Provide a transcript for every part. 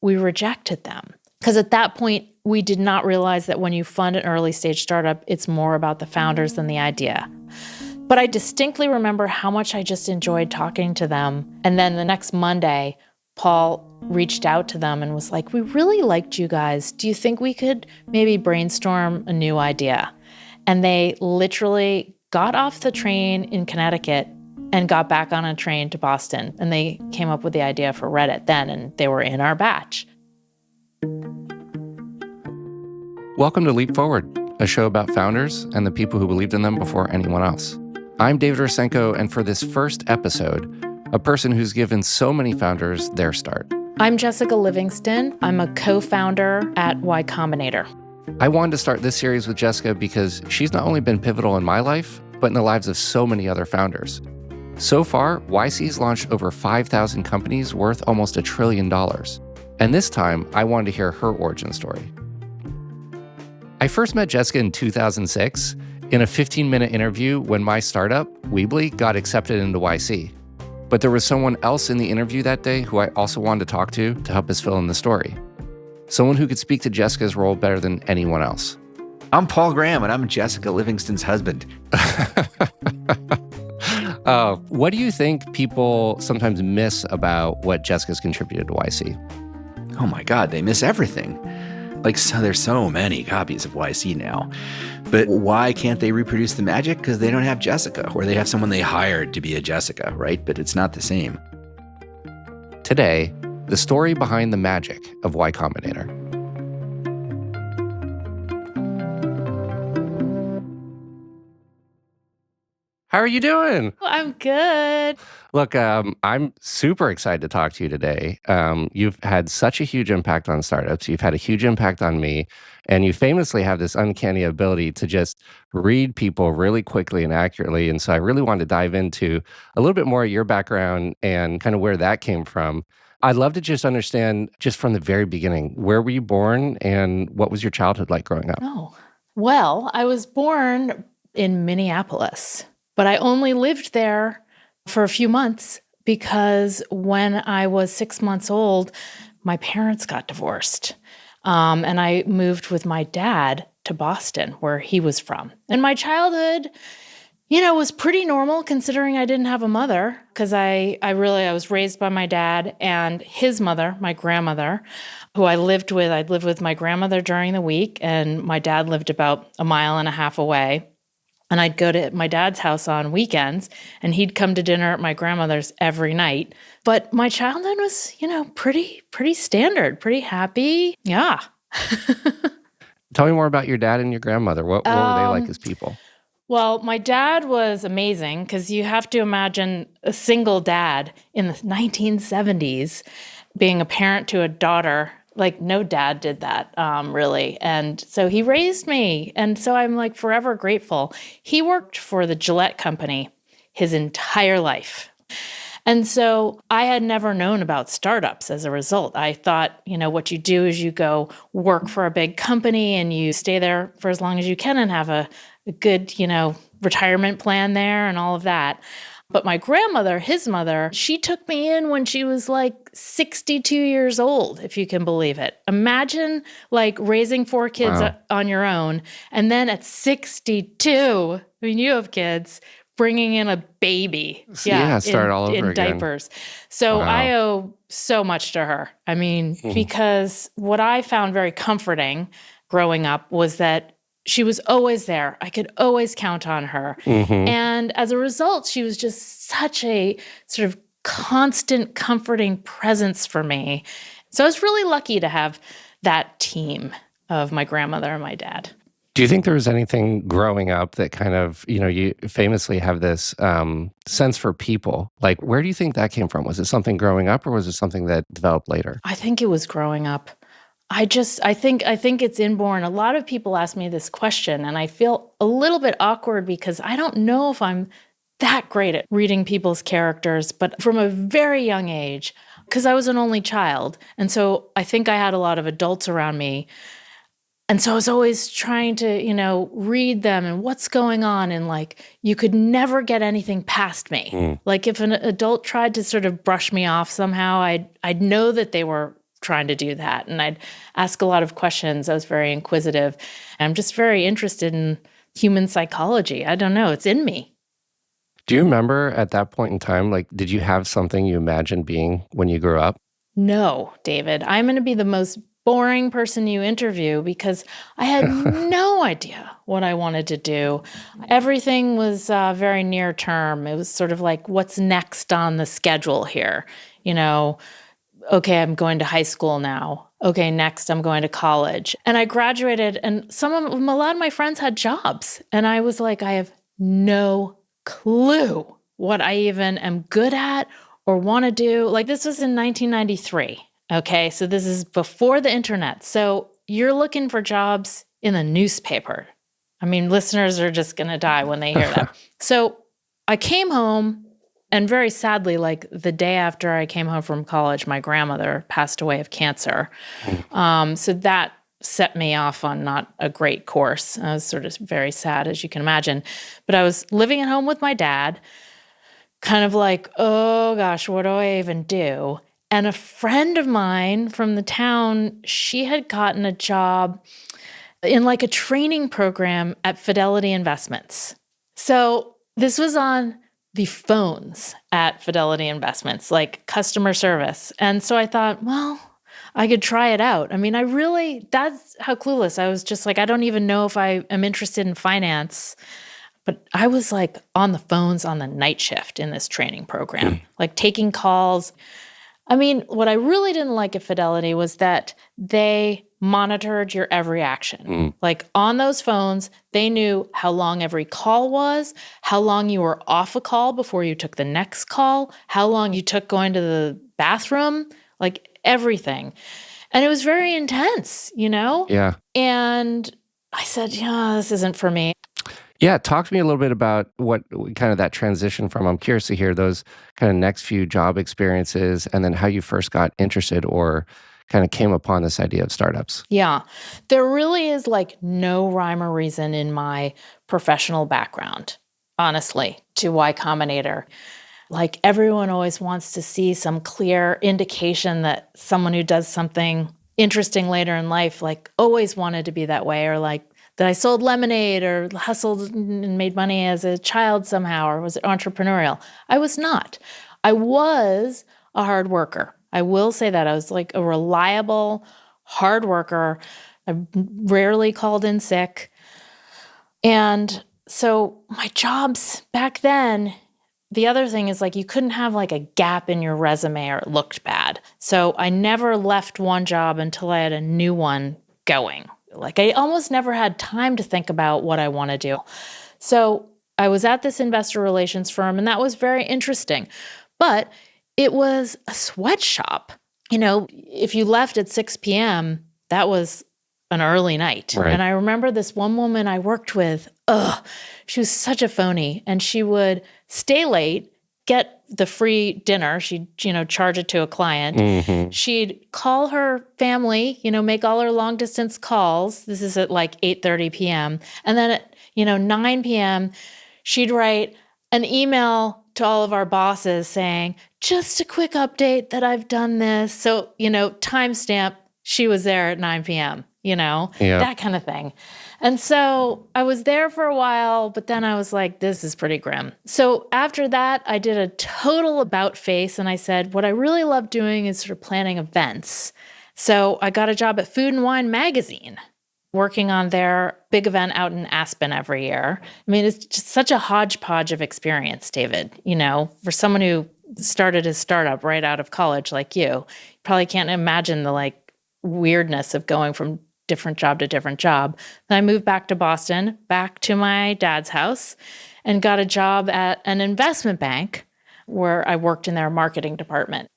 we rejected them. Because at that point, we did not realize that when you fund an early stage startup, it's more about the founders than the idea. But I distinctly remember how much I just enjoyed talking to them. And then the next Monday, Paul reached out to them and was like, we really liked you guys. Do you think we could maybe brainstorm a new idea? And they literally got off the train in Connecticut and got back on a train to Boston. And they came up with the idea for Reddit then, and they were in our batch. Welcome to Leap Forward, a show about founders and the people who believed in them before anyone else. I'm David Rosenko, and for this first episode, a person who's given so many founders their start. I'm Jessica Livingston. I'm a co-founder at Y Combinator. I wanted to start this series with Jessica because she's not only been pivotal in my life, but in the lives of so many other founders. So far, YC's launched over 5,000 companies worth almost $1 trillion. And this time, I wanted to hear her origin story. I first met Jessica in 2006 in a 15-minute interview when my startup, Weebly, got accepted into YC. But there was someone else in the interview that day who I also wanted to talk to help us fill in the story. Someone who could speak to Jessica's role better than anyone else. I'm Paul Graham, and I'm Jessica Livingston's husband. What do you think people sometimes miss about what Jessica's contributed to YC? Oh my God, they miss everything. There's so many copies of YC now. But why can't they reproduce the magic? Because they don't have Jessica, or they have someone they hired to be a Jessica, right? But it's not the same. Today, the story behind the magic of Y Combinator. How are you doing? I'm good. Look, I'm super excited to talk to you today. You've had such a huge impact on startups. You've had a huge impact on me. And you famously have this uncanny ability to just read people really quickly and accurately. And so I really wanted to dive into a little bit more of your background and kind of where that came from. I'd love to just understand, just from the very beginning, where were you born and what was your childhood like growing up? Oh, well, I was born in Minneapolis. But I only lived there for a few months because when I was 6 months old, my parents got divorced. And I moved with my dad to Boston, where he was from. And my childhood, was pretty normal considering I didn't have a mother, because I was raised by my dad and his mother, my grandmother, who I lived with. I'd live with my grandmother during the week, and my dad lived about a mile and a half away. And I'd go to my dad's house on weekends, and he'd come to dinner at my grandmother's every night. But my childhood was, pretty standard, pretty happy. Yeah. Tell me more about your dad and your grandmother. What were they like as people? Well, my dad was amazing because you have to imagine a single dad in the 1970s being a parent to a daughter. No dad did that, really. And so he raised me. And so I'm forever grateful. He worked for the Gillette company his entire life. And so I had never known about startups as a result. I thought, what you do is you go work for a big company and you stay there for as long as you can and have a good, retirement plan there and all of that. But my grandmother, his mother, she took me in when she was 62 years old, if you can believe it. Imagine raising 4 kids on your own. And then at 62, you have kids, bringing in a baby. Start all over in again. Diapers. So I owe so much to her. Because what I found very comforting growing up was that she was always there. I could always count on her. Mm-hmm. And as a result, she was just such a sort of constant, comforting presence for me. So I was really lucky to have that team of my grandmother and my dad. Do you think there was anything growing up that kind of, you famously have this sense for people? Where do you think that came from? Was it something growing up or was it something that developed later? I think it was growing up. I think it's inborn. A lot of people ask me this question, and I feel a little bit awkward because I don't know if I'm that great at reading people's characters. But from a very young age, because I was an only child, and so I think I had a lot of adults around me. And so I was always trying to, read them and what's going on. And you could never get anything past me. If an adult tried to sort of brush me off somehow, I'd know that they were trying to do that. And I'd ask a lot of questions. I was very inquisitive. And I'm just very interested in human psychology. I don't know. It's in me. Do you remember at that point in time, like, did you have something you imagined being when you grew up? No, David, I'm going to be the most boring person you interview because I had no idea what I wanted to do. Everything was very near term. It was sort of like, what's next on the schedule here? Okay, I'm going to high school now. Okay, next I'm going to college. And I graduated, and a lot of my friends had jobs. And I was like, I have no clue what I even am good at or want to do. Like, this was in 1993. Okay, so this is before the internet. So you're looking for jobs in the newspaper. I mean, listeners are just going to die when they hear that. So I came home, and very sadly, like the day after I came home from college, my grandmother passed away of cancer. So that set me off on not a great course. I was sort of very sad, as you can imagine. But I was living at home with my dad, kind of like, oh gosh, what do I even do? And a friend of mine from the town, she had gotten a job in like a training program at Fidelity Investments. So this was on the phones at Fidelity Investments, like customer service. And so I thought, well, I could try it out. I mean, that's how clueless. I was just like, I don't even know if I am interested in finance. But I was like on the phones on the night shift in this training program, like taking calls. I mean, what I really didn't like at Fidelity was that they monitored your every action. Like on those phones, they knew how long every call was, how long you were off a call before you took the next call, how long you took going to the bathroom, like everything. And it was very intense, Yeah. And I said, yeah, this isn't for me. Yeah, talk to me a little bit about what kind of that transition from, I'm curious to hear those kind of next few job experiences and then how you first got interested or kind of came upon this idea of startups. Yeah, there really is like no rhyme or reason in my professional background, honestly, to Y Combinator. Like everyone always wants to see some clear indication that someone who does something interesting later in life, like always wanted to be that way, or like that I sold lemonade or hustled and made money as a child somehow, or was entrepreneurial. I was not. I was a hard worker. I will say that. I was like a reliable, hard worker. I rarely called in sick. And so my jobs back then, the other thing is like you couldn't have like a gap in your resume or it looked bad. So I never left one job until I had a new one going. Like I almost never had time to think about what I want to do. So I was at this investor relations firm, and that was very interesting. But it was a sweatshop. If you left at 6 p.m., that was an early night. Right. And I remember this one woman I worked with, she was such a phony. And she would stay late, get the free dinner. She'd, charge it to a client. She'd call her family, make all her long distance calls. This is at like 8:30 p.m. And then at, 9 p.m., she'd write an email to all of our bosses saying, just a quick update that I've done this. So, timestamp, she was there at 9 p.m., that kind of thing. And so I was there for a while, but then I was like, this is pretty grim. So after that, I did a total about face, and I said, what I really love doing is sort of planning events. So I got a job at Food and Wine Magazine, working on their big event out in Aspen every year. I mean, it's just such a hodgepodge of experience, David. For someone who started his startup right out of college like you probably can't imagine the like weirdness of going from different job to different job. Then I moved back to Boston, back to my dad's house, and got a job at an investment bank where I worked in their marketing department.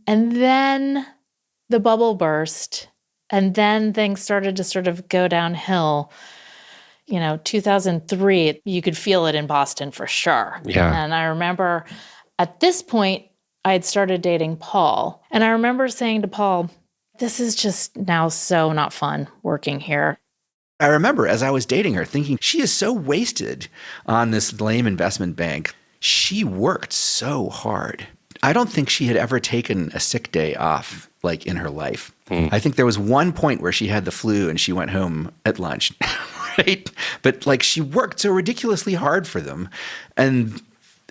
And then the bubble burst, and then things started to sort of go downhill. 2003, you could feel it in Boston for sure. Yeah. And I remember at this point, I had started dating Paul. And I remember saying to Paul, this is just now so not fun working here. I remember as I was dating her thinking, she is so wasted on this lame investment bank. She worked so hard. I don't think she had ever taken a sick day off like in her life. I think there was one point where she had the flu and she went home at lunch, right? But like she worked so ridiculously hard for them. And,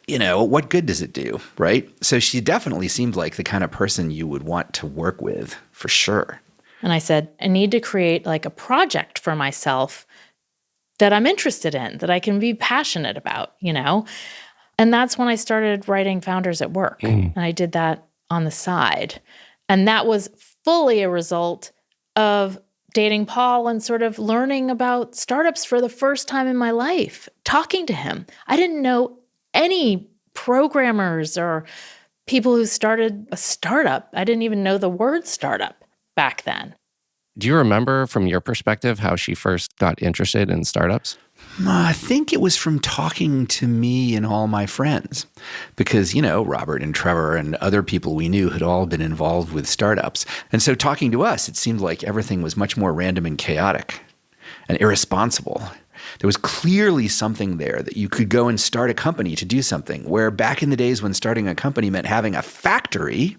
what good does it do, right? So she definitely seemed like the kind of person you would want to work with for sure. And I said, I need to create like a project for myself that I'm interested in, that I can be passionate about, And that's when I started writing Founders at Work. And I did that on the side. And that was fully a result of dating Paul and sort of learning about startups for the first time in my life, talking to him. I didn't know any programmers or people who started a startup. I didn't even know the word startup back then. Do you remember from your perspective how she first got interested in startups? I think it was from talking to me and all my friends because, Robert and Trevor and other people we knew had all been involved with startups. And so talking to us, it seemed like everything was much more random and chaotic and irresponsible. There was clearly something there that you could go and start a company to do something, where back in the days when starting a company meant having a factory,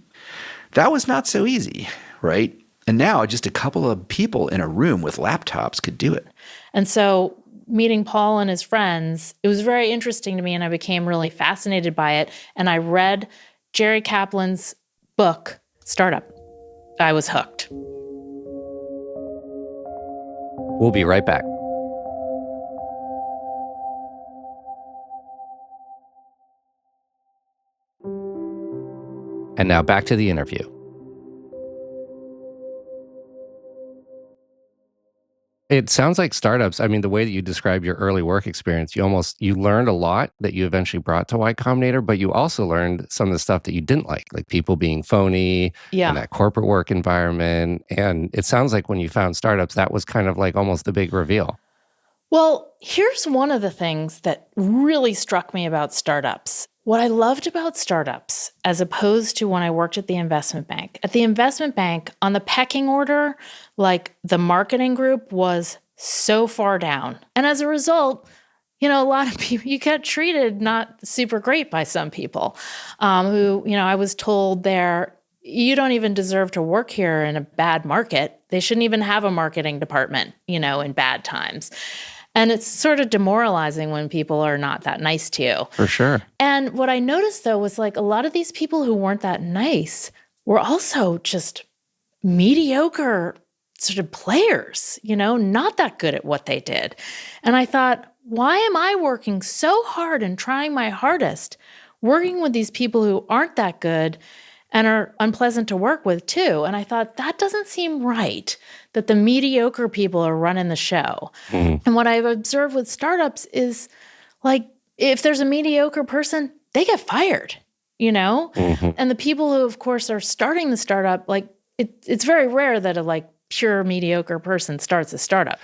that was not so easy, right? And now just a couple of people in a room with laptops could do it. And so meeting Paul and his friends, it was very interesting to me, and I became really fascinated by it. And I read Jerry Kaplan's book, Startup. I was hooked. We'll be right back. And now back to the interview. It sounds like startups. I mean, the way that you describe your early work experience, you learned a lot that you eventually brought to Y Combinator, but you also learned some of the stuff that you didn't like people being phony and that corporate work environment. And it sounds like when you found startups, that was kind of like almost the big reveal. Well, here's one of the things that really struck me about startups. What I loved about startups, as opposed to when I worked at the investment bank. At the investment bank, on the pecking order, like the marketing group was so far down. And as a result, a lot of people, you get treated not super great by some people who, I was told you don't even deserve to work here in a bad market. They shouldn't even have a marketing department, in bad times. And it's sort of demoralizing when people are not that nice to you. For sure. And what I noticed, though, was like a lot of these people who weren't that nice were also just mediocre sort of players, not that good at what they did. And I thought, why am I working so hard and trying my hardest, working with these people who aren't that good and are unpleasant to work with too? And I thought, that doesn't seem right, that the mediocre people are running the show. And what I've observed with startups is, like, if there's a mediocre person, they get fired, And the people who, of course, are starting the startup, like, it's very rare that a pure mediocre person starts a startup.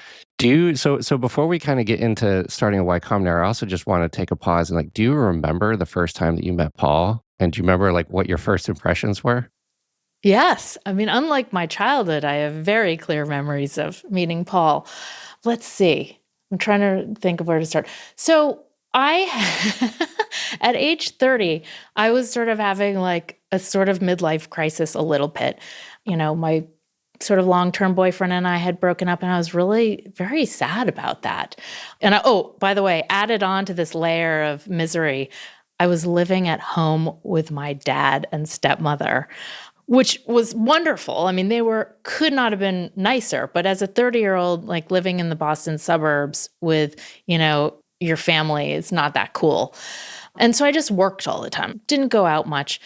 So before we kind of get into starting a Y Combinator, I also just want to take a pause and do you remember the first time that you met Paul? And do you remember what your first impressions were? Yes. I mean, unlike my childhood, I have very clear memories of meeting Paul. Let's see. I'm trying to think of where to start. So at age 30, I was sort of having a sort of midlife crisis a little bit. My sort of long-term boyfriend and I had broken up, and I was really very sad about that. And by the way, added on to this layer of misery, I was living at home with my dad and stepmother, which was wonderful. I mean, could not have been nicer. But as a 30-year-old, living in the Boston suburbs with, your family is not that cool. And so I just worked all the time, didn't go out much.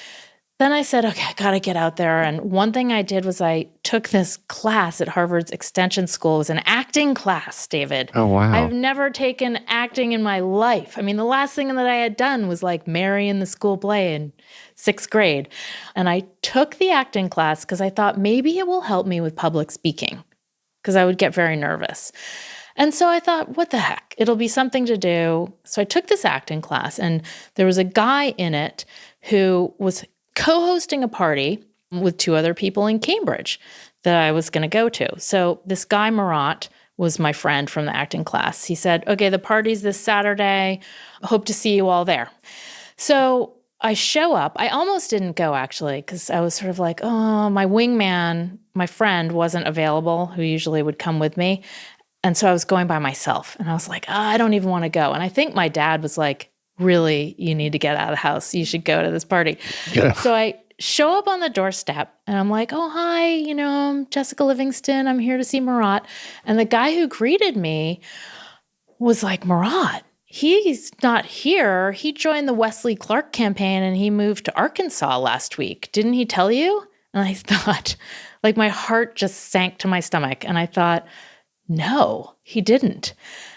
Then I said, okay, I got to get out there. And one thing I did was I took this class at Harvard's Extension School. It was an acting class, David. Oh, wow. I've never taken acting in my life. I mean, the last thing that I had done was Mary in the school play in 6th grade. And I took the acting class because I thought maybe it will help me with public speaking, because I would get very nervous. And so I thought, what the heck? It'll be something to do. So I took this acting class, and there was a guy in it who was co-hosting a party with 2 other people in Cambridge that I was going to go to. So this guy, Marat, was my friend from the acting class. He said, okay, the party's this Saturday. Hope to see you all there. So I show up. I almost didn't go actually, because I was sort of like, oh, my wingman, my friend wasn't available, who usually would come with me. And so I was going by myself. And I was like, oh, I don't even want to go. And I think my dad was like, really, you need to get out of the house. You should go to this party. Yeah. So I show up on the doorstep and I'm like, oh, hi, I'm Jessica Livingston. I'm here to see Marat. And the guy who greeted me was like, Marat, he's not here. He joined the Wesley Clark campaign and he moved to Arkansas last week. Didn't he tell you? And I thought, like, my heart just sank to my stomach. And I thought, no, he didn't.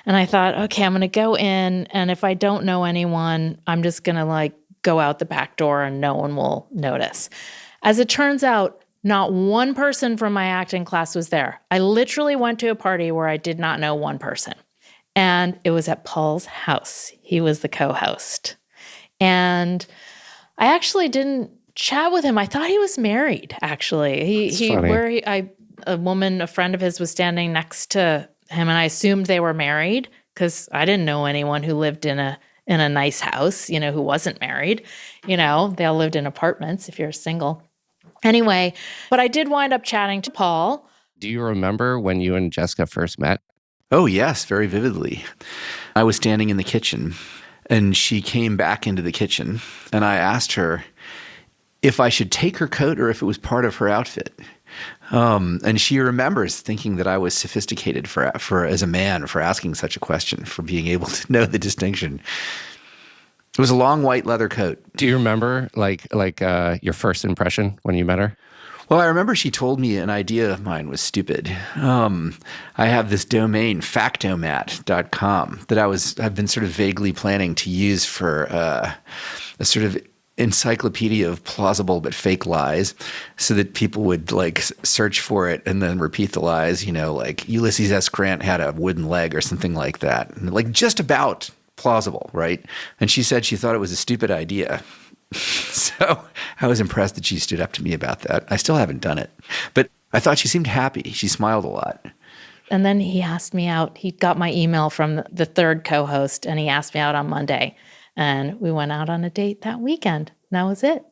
And I thought, okay, I'm going to go in. And if I don't know anyone, I'm just going to like go out the back door and no one will notice. As it turns out, not one person from my acting class was there. I literally went to a party where I did not know one person. And it was at Paul's house. He was the co-host. And I actually didn't chat with him. I thought he was married, actually. A friend of his was standing next to him, and I assumed they were married because I didn't know anyone who lived in a nice house, who wasn't married. They all lived in apartments if you're single. Anyway, but I did wind up chatting to Paul. Do you remember when you and Jessica first met? Oh, yes, very vividly. I was standing in the kitchen, and she came back into the kitchen, and I asked her if I should take her coat or if it was part of her outfit. And she remembers thinking that I was sophisticated for as a man for asking such a question, for being able to know the distinction. It was a long white leather coat. Do you remember like your first impression when you met her? Well, I remember she told me an idea of mine was stupid. I have this domain, factomat.com, that I've been sort of vaguely planning to use for a sort of encyclopedia of plausible but fake lies, so that people would like search for it and then repeat the lies, like Ulysses S. Grant had a wooden leg or something like that. And like just about plausible, right? And she said she thought it was a stupid idea. So I was impressed that she stood up to me about that. I still haven't done it, but I thought she seemed happy. She smiled a lot. And then he asked me out. He got my email from the third co-host and he asked me out on Monday. And we went out on a date that weekend. And that was it.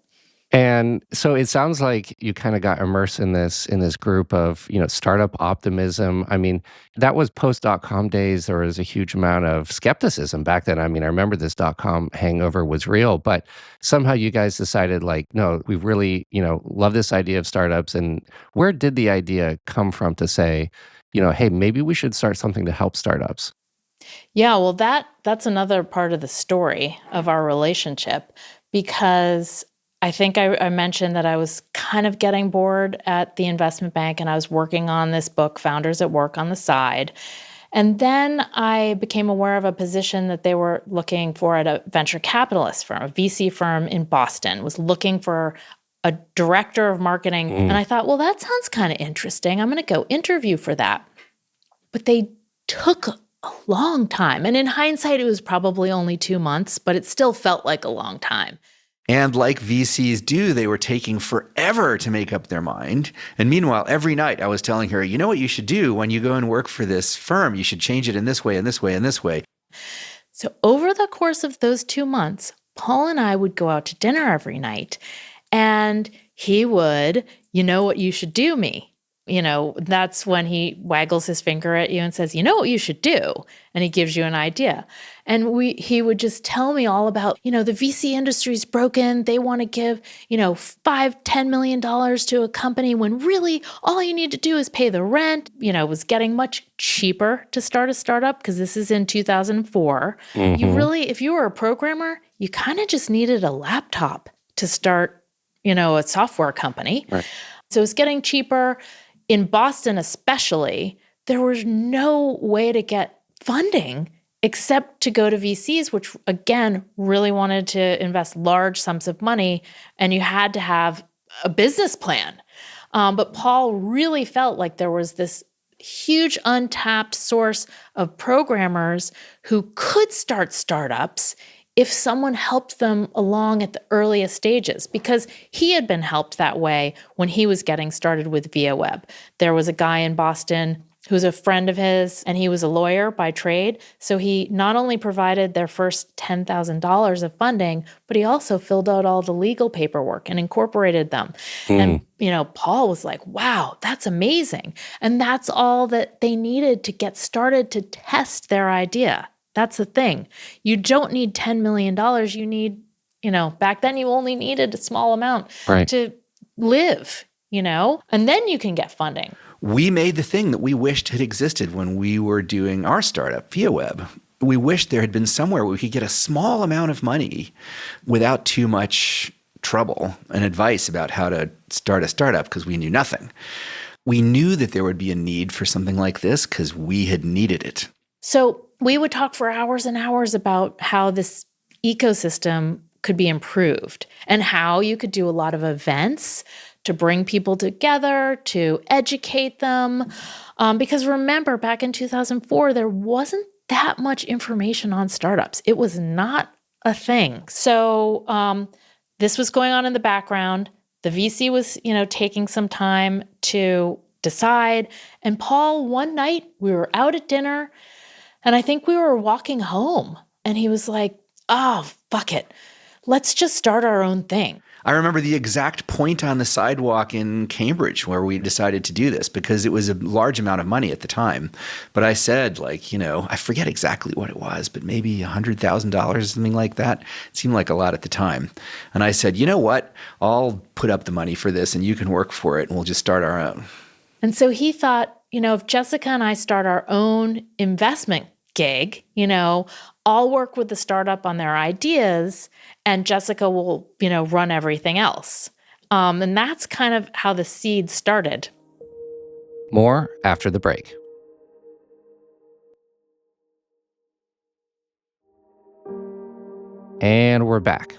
And so it sounds like you kind of got immersed in this group of, startup optimism. I mean, that was post.com days. There was a huge amount of skepticism back then. I mean, I remember this .com hangover was real, but somehow you guys decided like, no, we really, love this idea of startups. And where did the idea come from to say, hey, maybe we should start something to help startups? Yeah, well, that's another part of the story of our relationship, because I think I mentioned that I was kind of getting bored at the investment bank and I was working on this book, Founders at Work, on the side. And then I became aware of a position that they were looking for at a venture capitalist firm, a VC firm in Boston, was looking for a director of marketing. And I thought, well, that sounds kind of interesting. I'm going to go interview for that. But they took a long time. And in hindsight, it was probably only 2 months, but it still felt like a long time. And like VCs do, they were taking forever to make up their mind. And meanwhile, every night I was telling her, you know what you should do when you go and work for this firm? You should change it in this way, and this way, and this way. So over the course of those 2 months, Paul and I would go out to dinner every night. And he would, you know what you should do me. That's when he waggles his finger at you and says, you know what you should do? And he gives you an idea. And he would just tell me all about, the VC industry is broken. They want to give, $5-10 million to a company when really all you need to do is pay the rent. It was getting much cheaper to start a startup because this is in 2004. You really, if you were a programmer, you kind of just needed a laptop to start, a software company. Right. So it's getting cheaper. In Boston especially, there was no way to get funding except to go to VCs, which again, really wanted to invest large sums of money, and you had to have a business plan. But Paul really felt like there was this huge untapped source of programmers who could start startups if someone helped them along at the earliest stages, because he had been helped that way when he was getting started with ViaWeb. There was a guy in Boston who's a friend of his, and he was a lawyer by trade. So he not only provided their first $10,000 of funding, but he also filled out all the legal paperwork and incorporated them. And, Paul was like, wow, that's amazing. And that's all that they needed to get started to test their idea. That's the thing. You don't need $10 million. You need, back then you only needed a small amount to live, and then you can get funding. We made the thing that we wished had existed when we were doing our startup, ViaWeb. We wished there had been somewhere where we could get a small amount of money without too much trouble and advice about how to start a startup because we knew nothing. We knew that there would be a need for something like this because we had needed it. So we would talk for hours and hours about how this ecosystem could be improved and how you could do a lot of events to bring people together, to educate them. Because remember, back in 2004, there wasn't that much information on startups. It was not a thing. So this was going on in the background. The VC was, taking some time to decide. And Paul, one night, we were out at dinner, and I think we were walking home. And he was like, oh, fuck it. Let's just start our own thing. I remember the exact point on the sidewalk in Cambridge where we decided to do this because it was a large amount of money at the time. But I said, I forget exactly what it was, but maybe $100,000 or something like that. It seemed like a lot at the time. And I said, you know what? I'll put up the money for this and you can work for it and we'll just start our own. And so he thought, if Jessica and I start our own investment gig, I'll work with the startup on their ideas and Jessica will, run everything else. And that's kind of how the seed started. More after the break. And we're back.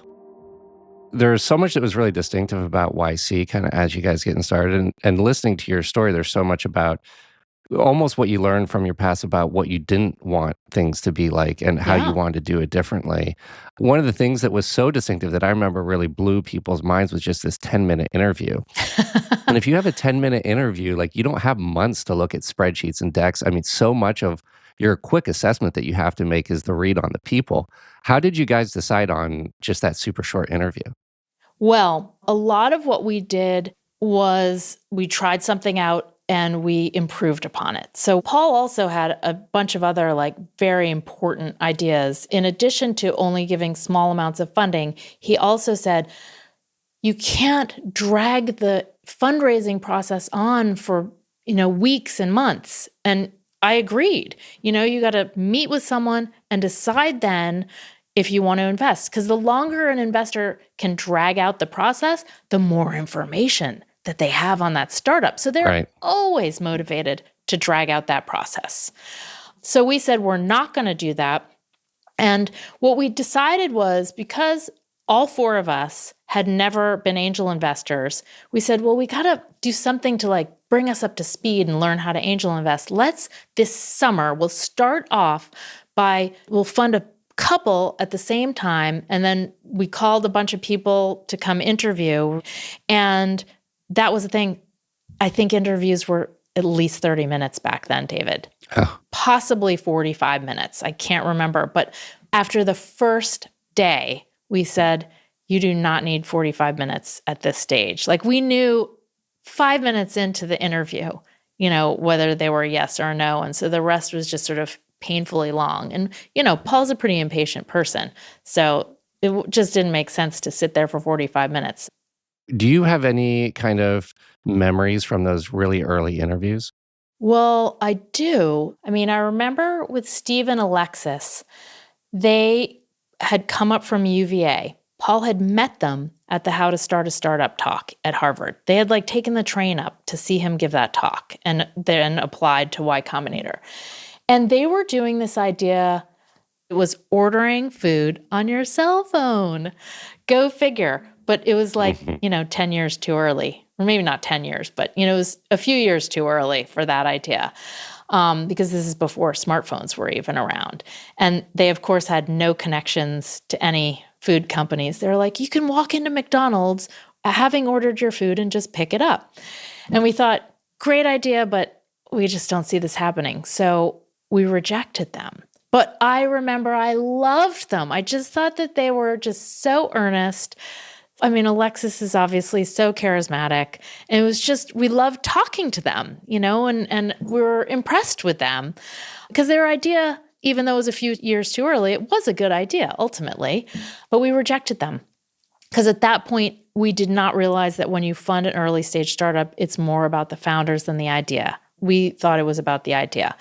There's so much that was really distinctive about YC kind of as you guys getting started. And listening to your story, there's so much about almost what you learned from your past about what you didn't want things to be like and how you wanted to do it differently. One of the things that was so distinctive that I remember really blew people's minds was just this 10-minute interview. And if you have a 10-minute interview, you don't have months to look at spreadsheets and decks. I mean, so much of your quick assessment that you have to make is the read on the people. How did you guys decide on just that super short interview? Well, a lot of what we did was we tried something out and we improved upon it. So Paul also had a bunch of other very important ideas. In addition to only giving small amounts of funding, he also said, you can't drag the fundraising process on for, weeks and months. And I agreed. You got to meet with someone and decide then if you want to invest. Because the longer an investor can drag out the process, the more information that they have on that startup. So they're always motivated to drag out that process. So we said, we're not going to do that. And what we decided was, because all four of us had never been angel investors, we said, well, we got to do something to bring us up to speed and learn how to angel invest. This summer, we'll start off we'll fund a couple at the same time. And then we called a bunch of people to come interview. And that was the thing. I think interviews were at least 30 minutes back then, David. Oh. Possibly 45 minutes. I can't remember. But after the first day, we said, you do not need 45 minutes at this stage. We knew 5 minutes into the interview, whether they were a yes or a no. And so the rest was just sort of painfully long. And, Paul's a pretty impatient person. So it just didn't make sense to sit there for 45 minutes. Do you have any kind of memories from those really early interviews? Well, I do. I mean, I remember with Steve and Alexis, they had come up from UVA. Paul had met them at the How to Start a Startup talk at Harvard. They had taken the train up to see him give that talk and then applied to Y Combinator. And they were doing this idea, it was ordering food on your cell phone. Go figure. But it was 10 years too early, or maybe not 10 years, but, it was a few years too early for that idea. Because this is before smartphones were even around. And they, of course, had no connections to any food companies. They're like, you can walk into McDonald's having ordered your food and just pick it up. And we thought, great idea, but we just don't see this happening. So we rejected them. But I remember I loved them. I just thought that they were just so earnest. I mean, Alexis is obviously so charismatic. And it was just, we loved talking to them, and we were impressed with them because their idea, even though it was a few years too early, it was a good idea ultimately, but we rejected them. Because at that point, we did not realize that when you fund an early stage startup, it's more about the founders than the idea. We thought it was about the idea.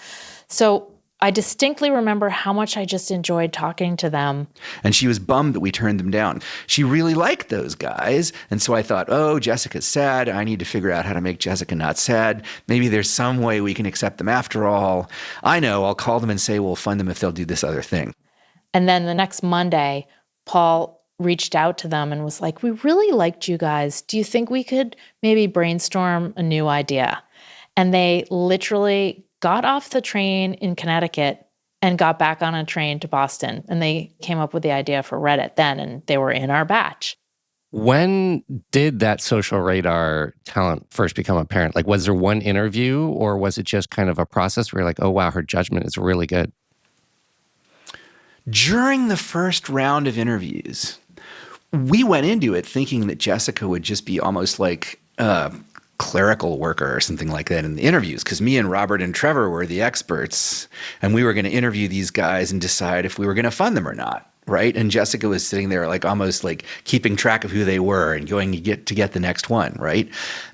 So I distinctly remember how much I just enjoyed talking to them. And she was bummed that we turned them down. She really liked those guys. And so I thought, oh, Jessica's sad. I need to figure out how to make Jessica not sad. Maybe there's some way we can accept them after all. I know, I'll call them and say we'll fund them if they'll do this other thing. And then the next Monday, Paul reached out to them and was like, we really liked you guys. Do you think we could maybe brainstorm a new idea? And they literally got off the train in Connecticut and got back on a train to Boston. And they came up with the idea for Reddit then, and they were in our batch. When did that social radar talent first become apparent? Like, was there one interview, or was it just kind of a process where you're like, oh, wow, her judgment is really good? During the first round of interviews, we went into it thinking that Jessica would just be almost like a clerical worker or something like that in the interviews, because me and Robert and Trevor were the experts, and we were going to interview these guys and decide if we were going to fund them or not, right? And Jessica was sitting there like almost like keeping track of who they were and going to get the next one, right?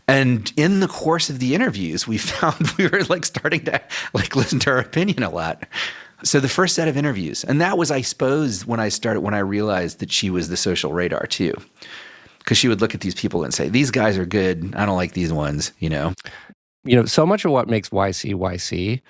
And in the course of the interviews, we found we were like starting to like listen to her opinion a lot. So the first set of interviews, and that was, I suppose, when I realized that she was the social radar too. Because she would look at these people and say, these guys are good. I don't like these ones, So much of what makes YC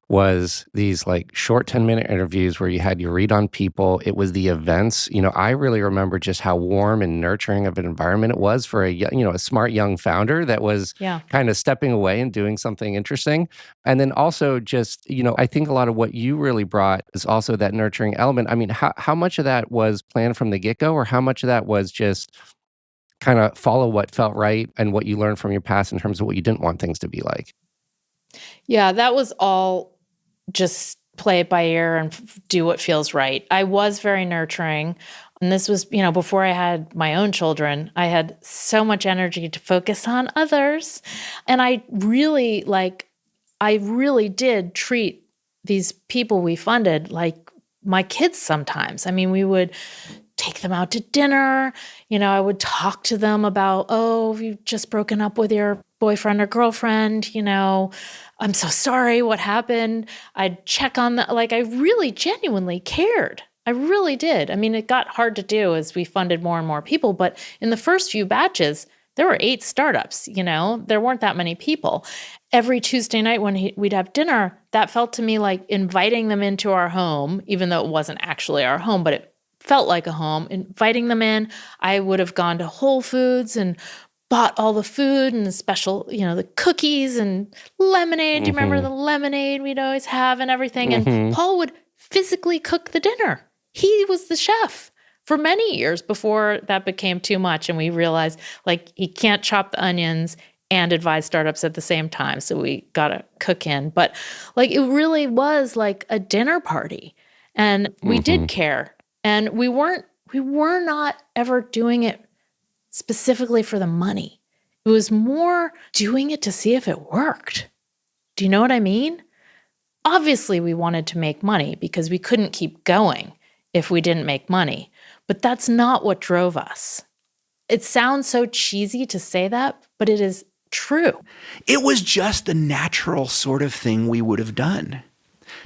was these like short 10-minute interviews where you had your read on people. It was the events. I really remember just how warm and nurturing of an environment it was for a smart young founder that was kind of stepping away and doing something interesting. And then also just, I think a lot of what you really brought is also that nurturing element. I mean, how much of that was planned from the get-go, or how much of that was just kind of follow what felt right and what you learned from your past in terms of what you didn't want things to be like? Yeah, that was all just play it by ear and do what feels right. I was very nurturing. And this was, before I had my own children, I had so much energy to focus on others. And I really did treat these people we funded like my kids sometimes. I mean, we would take them out to dinner. I would talk to them about, oh, you've just broken up with your boyfriend or girlfriend, I'm so sorry, what happened? I'd check on that. Like, I really genuinely cared. I really did. I mean, it got hard to do as we funded more and more people, but in the first few batches, there were 8 startups, there weren't that many people. Every Tuesday night when we'd have dinner, that felt to me like inviting them into our home, even though it wasn't actually our home, but it felt like a home, inviting them in. I would have gone to Whole Foods and bought all the food and the special, the cookies and lemonade. Do you remember the lemonade we'd always have and everything? And Paul would physically cook the dinner. He was the chef for many years before that became too much. And we realized like he can't chop the onions and advise startups at the same time. So we got to cook in. But like it really was like a dinner party. And we did care. And we were not ever doing it specifically for the money. It was more doing it to see if it worked. Do you know what I mean? Obviously, we wanted to make money because we couldn't keep going if we didn't make money. But that's not what drove us. It sounds so cheesy to say that, but it is true. It was just the natural sort of thing we would have done.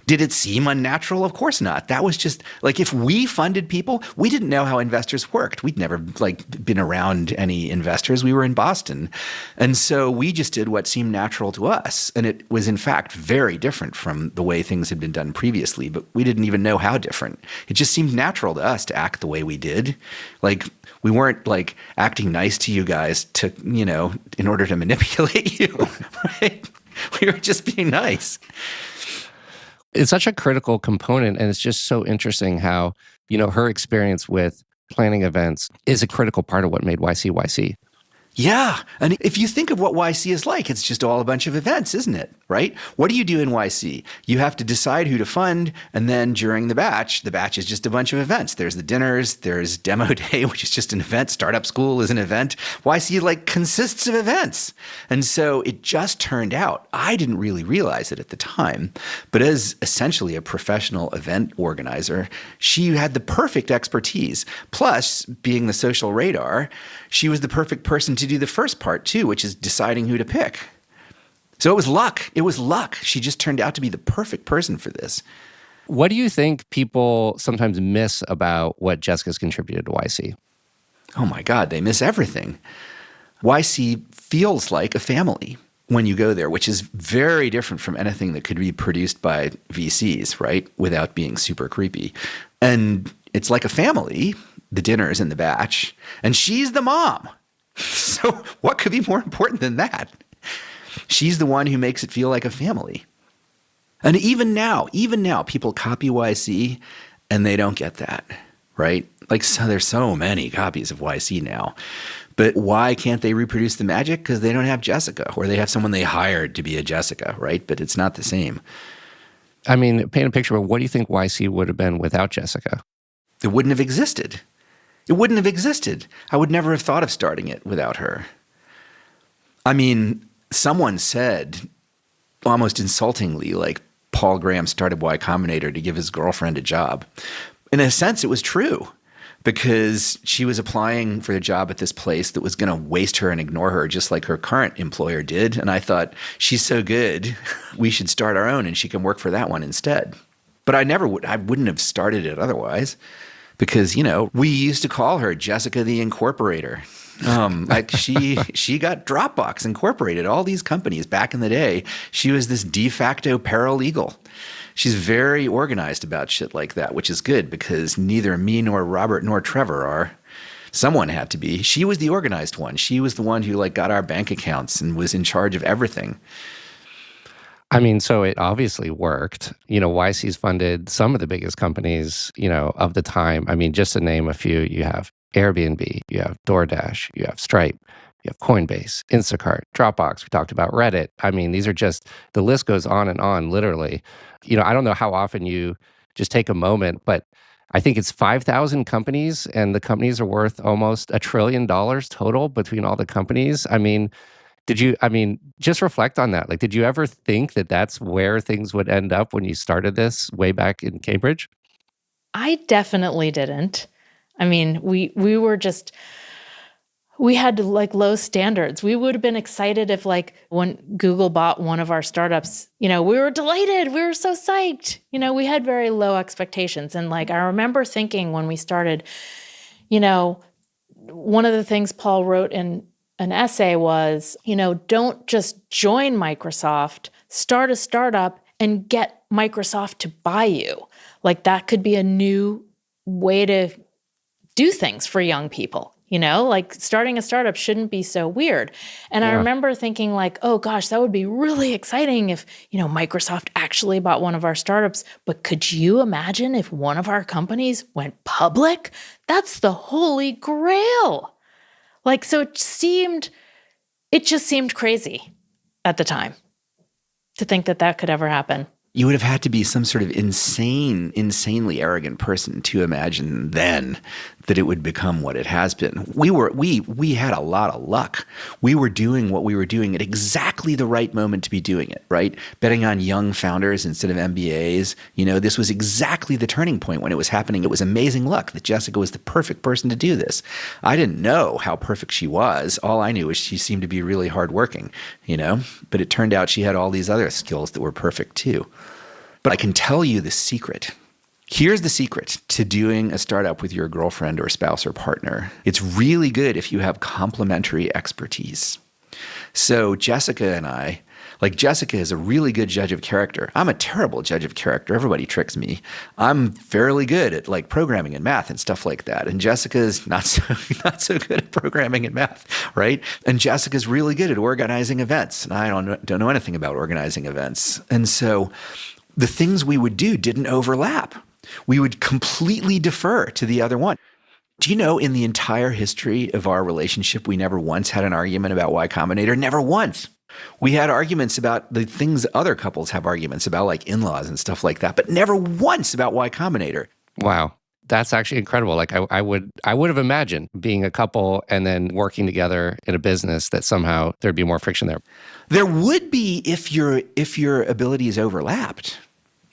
Did it seem unnatural? Of course not. That was just like if we funded people, we didn't know how investors worked. We'd never been around any investors. We were in Boston. And so we just did what seemed natural to us. And it was in fact very different from the way things had been done previously, but we didn't even know how different. It just seemed natural to us to act the way we did. Like we weren't like acting nice to you guys to, in order to manipulate you, right? We were just being nice. It's such a critical component, and it's just so interesting how, her experience with planning events is a critical part of what made YC YC. Yeah. And if you think of what YC is like, it's just all a bunch of events, isn't it? Right? What do you do in YC? You have to decide who to fund. And then during the batch is just a bunch of events. There's the dinners, there's demo day, which is just an event. Startup school is an event. YC like consists of events. And so it just turned out, I didn't really realize it at the time, but as essentially a professional event organizer, she had the perfect expertise. Plus, being the social radar, she was the perfect person to do the first part too, which is deciding who to pick. So it was luck. It was luck. She just turned out to be the perfect person for this. What do you think people sometimes miss about what Jessica's contributed to YC? Oh my God, they miss everything. YC feels like a family when you go there, which is very different from anything that could be produced by VCs, right? Without being super creepy. And it's like a family, the dinners and the batch, and she's the mom. So what could be more important than that? She's the one who makes it feel like a family. And even now, people copy YC and they don't get that, right? Like, so there's so many copies of YC now. But why can't they reproduce the magic? Because they don't have Jessica, or they have someone they hired to be a Jessica, right? But it's not the same. I mean, paint a picture of what do you think YC would have been without Jessica? It wouldn't have existed. It wouldn't have existed. I would never have thought of starting it without her. I mean, someone said, almost insultingly, like Paul Graham started Y Combinator to give his girlfriend a job. In a sense, it was true, because she was applying for a job at this place that was going to waste her and ignore her, just like her current employer did. And I thought, she's so good, we should start our own and she can work for that one instead. But I wouldn't have started it otherwise. Because, we used to call her Jessica the Incorporator. Like she got Dropbox incorporated, all these companies back in the day. She was this de facto paralegal. She's very organized about shit like that, which is good because neither me nor Robert nor Trevor are. Someone had to be. She was the organized one. She was the one who got our bank accounts and was in charge of everything. I mean, so it obviously worked. YC's funded some of the biggest companies, of the time. I mean, just to name a few, you have Airbnb, you have DoorDash, you have Stripe, you have Coinbase, Instacart, Dropbox. We talked about Reddit. I mean, these are just, the list goes on and on, literally. I don't know how often you just take a moment, but I think it's 5,000 companies and the companies are worth almost $1 trillion total between all the companies. I mean, just reflect on that. Like, did you ever think that that's where things would end up when you started this way back in Cambridge? I definitely didn't. I mean, we had low standards. We would have been excited if when Google bought one of our startups, we were delighted. We were so psyched. We had very low expectations. And I remember thinking when we started, one of the things Paul wrote in an essay was, don't just join Microsoft, start a startup and get Microsoft to buy you. That could be a new way to do things for young people. Starting a startup shouldn't be so weird. And I remember thinking oh gosh, that would be really exciting if, Microsoft actually bought one of our startups. But could you imagine if one of our companies went public? That's the holy grail. So it just seemed crazy at the time to think that could ever happen. You would have had to be some sort of insanely arrogant person to imagine then that it would become what it has been. We had a lot of luck. We were doing what we were doing at exactly the right moment to be doing it, right? Betting on young founders instead of MBAs. This was exactly the turning point when it was happening. It was amazing luck that Jessica was the perfect person to do this. I didn't know how perfect she was. All I knew was she seemed to be really hardworking, but it turned out she had all these other skills that were perfect too. But I can tell you the secret. Here's the secret to doing a startup with your girlfriend or spouse or partner. It's really good if you have complementary expertise. So Jessica and I, Jessica is a really good judge of character. I'm a terrible judge of character. Everybody tricks me. I'm fairly good at programming and math and stuff like that. And Jessica's not so good at programming and math, right? And Jessica's really good at organizing events. And I don't know anything about organizing events. And so the things we would do didn't overlap. We would completely defer to the other one. Do you know in the entire history of our relationship, we never once had an argument about Y Combinator? Never once. We had arguments about the things other couples have arguments about, like in-laws and stuff like that, but never once about Y Combinator. Wow. That's actually incredible. Like I would have imagined being a couple and then working together in a business that somehow there'd be more friction there. There would be if your abilities overlapped.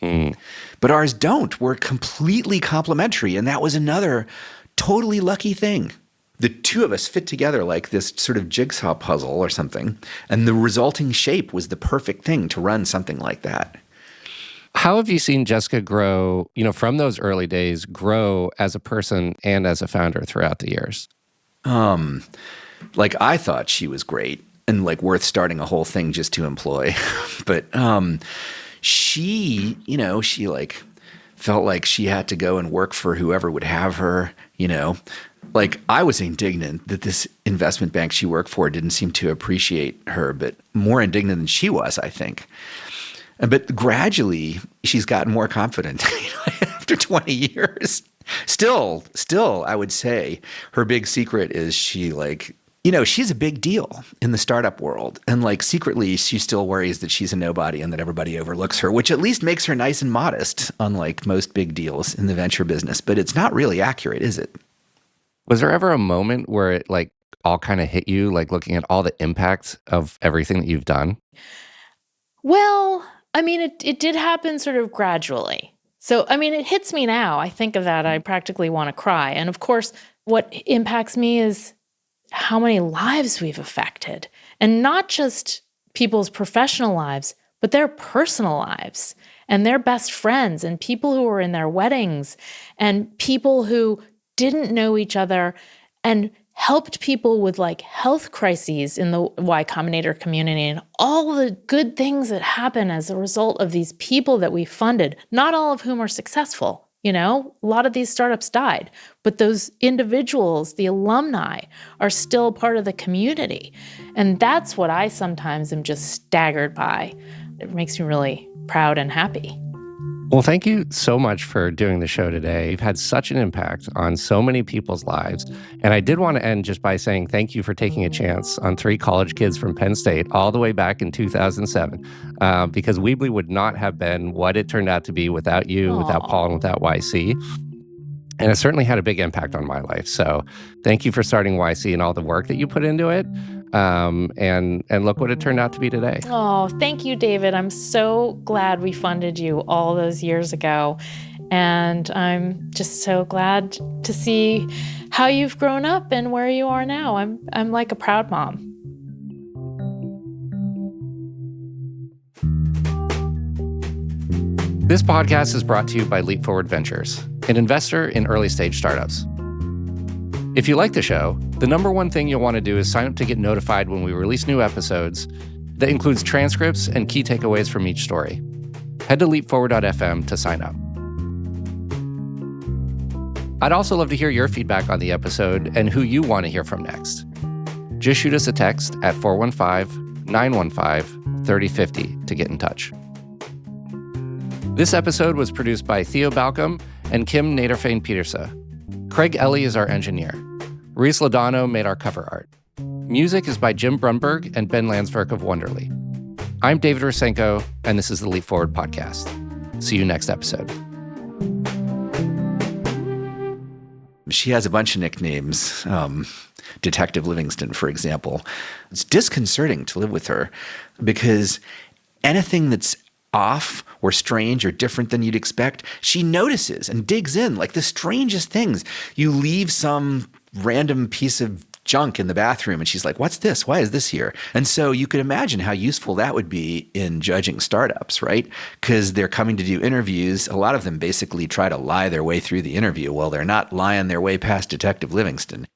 But ours don't. We're completely complementary. And that was another totally lucky thing. The two of us fit together like this sort of jigsaw puzzle or something. And the resulting shape was the perfect thing to run something like that. How have you seen Jessica grow, from those early days, grow as a person and as a founder throughout the years? Like I thought she was great and like worth starting a whole thing just to employ. But she like felt like she had to go and work for whoever would have her, Like I was indignant that this investment bank she worked for didn't seem to appreciate her, but more indignant than she was, I think. But gradually, she's gotten more confident after 20 years. Still, I would say her big secret is she's a big deal in the startup world. And like secretly, she still worries that she's a nobody and that everybody overlooks her, which at least makes her nice and modest, unlike most big deals in the venture business. But it's not really accurate, is it? Was there ever a moment where it like all kind of hit you, like looking at all the impact of everything that you've done? Well, I mean, it did happen sort of gradually. So, I mean, it hits me now. I think of that, I practically want to cry. And of course, what impacts me is how many lives we've affected. And not just people's professional lives, but their personal lives and their best friends and people who were in their weddings and people who didn't know each other and helped people with like health crises in the Y Combinator community and all the good things that happen as a result of these people that we funded, not all of whom are successful. A lot of these startups died, but those individuals, the alumni, are still part of the community. And that's what I sometimes am just staggered by. It makes me really proud and happy. Well, thank you so much for doing the show today. You've had such an impact on so many people's lives. And I did want to end just by saying thank you for taking a chance on 3 college kids from Penn State all the way back in 2007, because Weebly would not have been what it turned out to be without you, without Paul, and without YC. And it certainly had a big impact on my life. So thank you for starting YC and all the work that you put into it. And look what it turned out to be today. Oh, thank you, David. I'm so glad we funded you all those years ago. And I'm just so glad to see how you've grown up and where you are now. I'm like a proud mom. This podcast is brought to you by Leap Forward Ventures, an investor in early stage startups. If you like the show, the number one thing you'll want to do is sign up to get notified when we release new episodes that includes transcripts and key takeaways from each story. Head to leapforward.fm to sign up. I'd also love to hear your feedback on the episode and who you want to hear from next. Just shoot us a text at 415-915-3050 to get in touch. This episode was produced by Theo Balcom and Kim Naderfane-Petersa. Craig Ellie is our engineer. Reese Lodano made our cover art. Music is by Jim Brunberg and Ben Landsverk of Wonderly. I'm David Rosenko, and this is the Leap Forward podcast. See you next episode. She has a bunch of nicknames. Detective Livingston, for example. It's disconcerting to live with her because anything that's off or strange or different than you'd expect, she notices and digs in like the strangest things. You leave some random piece of junk in the bathroom and she's like, what's this? Why is this here? And so you could imagine how useful that would be in judging startups, right? Because they're coming to do interviews. A lot of them basically try to lie their way through the interview. Well, they're not lying their way past Detective Livingston.